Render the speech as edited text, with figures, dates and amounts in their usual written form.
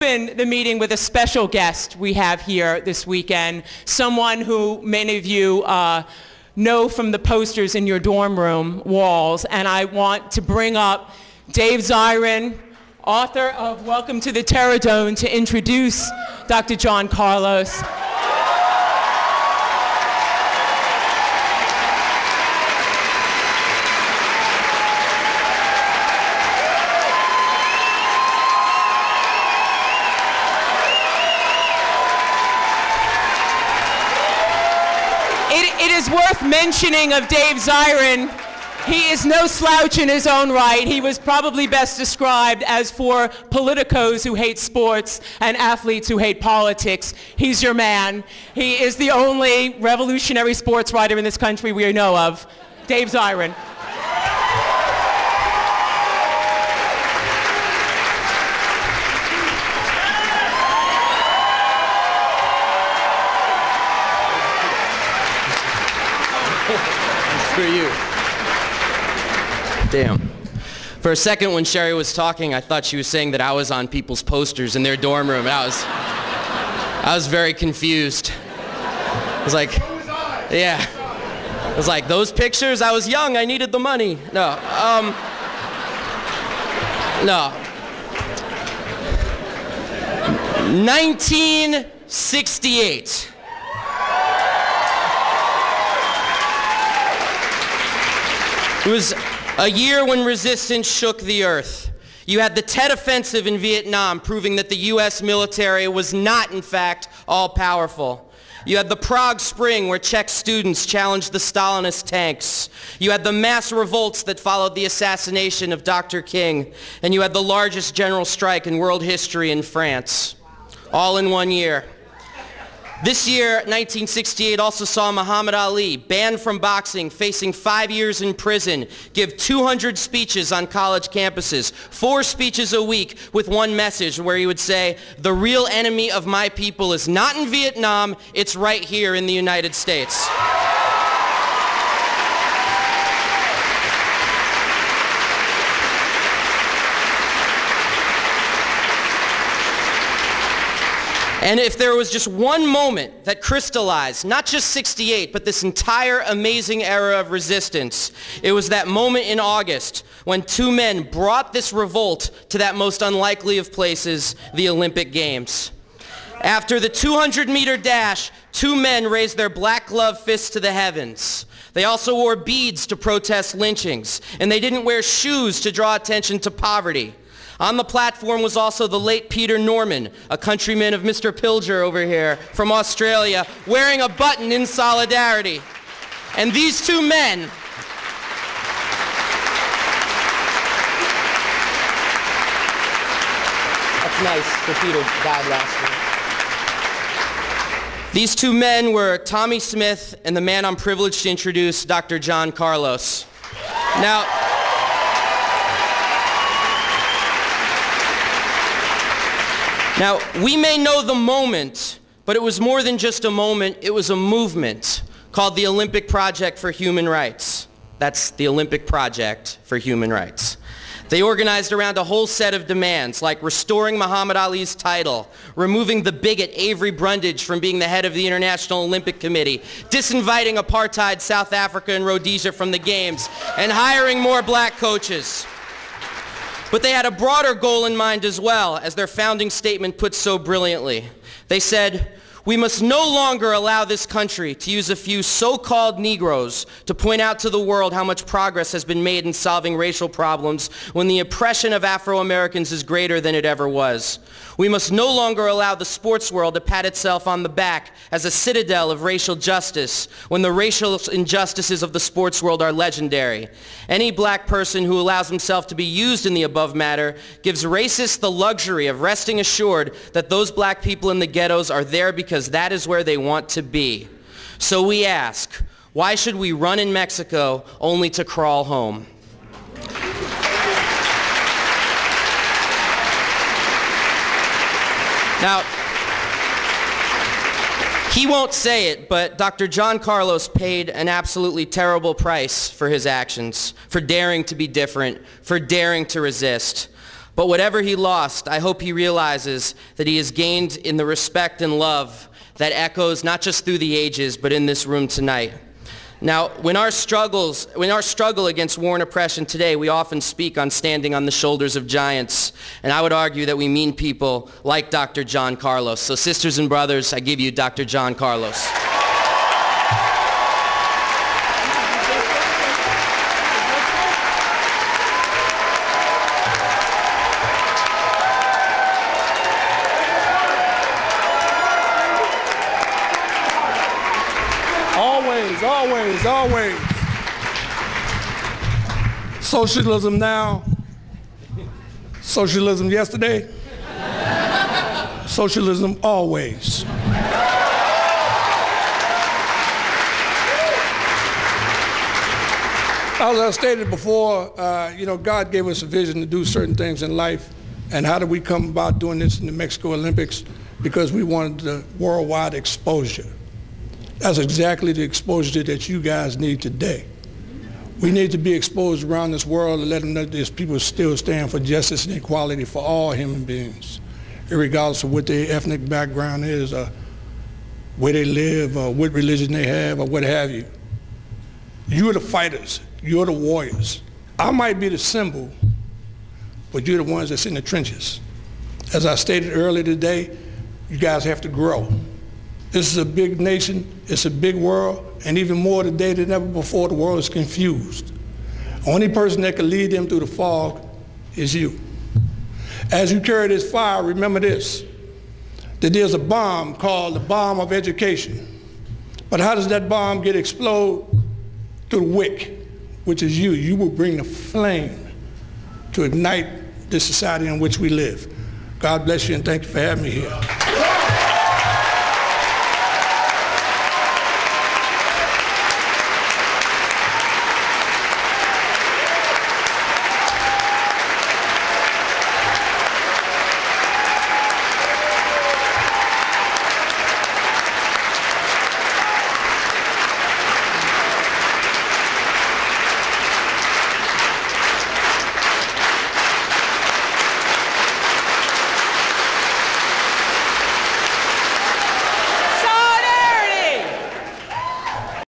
open the meeting with a special guest we have here this weekend, someone who many of you know from the posters in your dorm room walls, and I want to bring up Dave Zirin, author of Welcome to the Terrordome, to introduce Dr. John Carlos. It is worth mentioning of Dave Zirin, he is no slouch in his own right. He was probably best described as for politicos who hate sports and athletes who hate politics. He's your man. He is the only revolutionary sports writer in this country we know of. Dave Zirin. For you. Damn. For a second when Sherry was talking, I thought she was saying that I was on people's posters in their dorm room. I was very confused. I was like, yeah. I was like, those pictures, I was young, I needed the money. No. 1968. It was a year when resistance shook the earth. You had the Tet Offensive in Vietnam, proving that the U.S. military was not, in fact, all-powerful. You had the Prague Spring, where Czech students challenged the Stalinist tanks. You had the mass revolts that followed the assassination of Dr. King. And you had the largest general strike in world history in France, all in one year. This year, 1968, also saw Muhammad Ali, banned from boxing, facing 5 years in prison, give 200 speeches on college campuses, 4 speeches a week with one message where he would say, the real enemy of my people is not in Vietnam, it's right here in the United States. And if there was just one moment that crystallized, not just 68, but this entire amazing era of resistance, it was that moment in August when 2 men brought this revolt to that most unlikely of places, the Olympic Games. After the 200-meter dash, 2 men raised their black gloved fists to the heavens. They also wore beads to protest lynchings, and they didn't wear shoes to draw attention to poverty. On the platform was also the late Peter Norman, a countryman of Mr. Pilger over here from Australia, wearing a button in solidarity. And these 2 men, that's nice, for Peter died last year. These 2 men were Tommy Smith and the man I'm privileged to introduce, Dr. John Carlos. Now, we may know the moment, but it was more than just a moment, it was a movement called the Olympic Project for Human Rights. That's the Olympic Project for Human Rights. They organized around a whole set of demands, like restoring Muhammad Ali's title, removing the bigot Avery Brundage from being the head of the International Olympic Committee, disinviting apartheid South Africa and Rhodesia from the Games, and hiring more black coaches. But they had a broader goal in mind as well, as their founding statement put so brilliantly. They said, we must no longer allow this country to use a few so-called Negroes to point out to the world how much progress has been made in solving racial problems when the oppression of Afro-Americans is greater than it ever was. We must no longer allow the sports world to pat itself on the back as a citadel of racial justice when the racial injustices of the sports world are legendary. Any black person who allows himself to be used in the above matter gives racists the luxury of resting assured that those black people in the ghettos are there because that is where they want to be. So we ask, why should we run in Mexico only to crawl home? Now, he won't say it, but Dr. John Carlos paid an absolutely terrible price for his actions, for daring to be different, for daring to resist. But whatever he lost, I hope he realizes that he has gained in the respect and love that echoes not just through the ages, but in this room tonight. Now, when our struggle against war and oppression today, we often speak on standing on the shoulders of giants. And I would argue that we mean people like Dr. John Carlos. So sisters and brothers, I give you Dr. John Carlos. Always. Socialism now, socialism yesterday, socialism always. As I stated before, God gave us a vision to do certain things in life. And how did we come about doing this in the Mexico Olympics? Because we wanted the worldwide exposure. That's exactly the exposure that you guys need today. We need to be exposed around this world and let them know that these people still stand for justice and equality for all human beings, regardless of what their ethnic background is, or where they live, or what religion they have, or what have you. You're the fighters. You're the warriors. I might be the symbol, but you're the ones that's in the trenches. As I stated earlier today, you guys have to grow. This is a big nation, it's a big world, and even more today than ever before, the world is confused. The only person that can lead them through the fog is you. As you carry this fire, remember this, that there's a bomb called the bomb of education. But how does that bomb get explode? Through the wick, which is you. You will bring the flame to ignite the society in which we live. God bless you and thank you for having me here.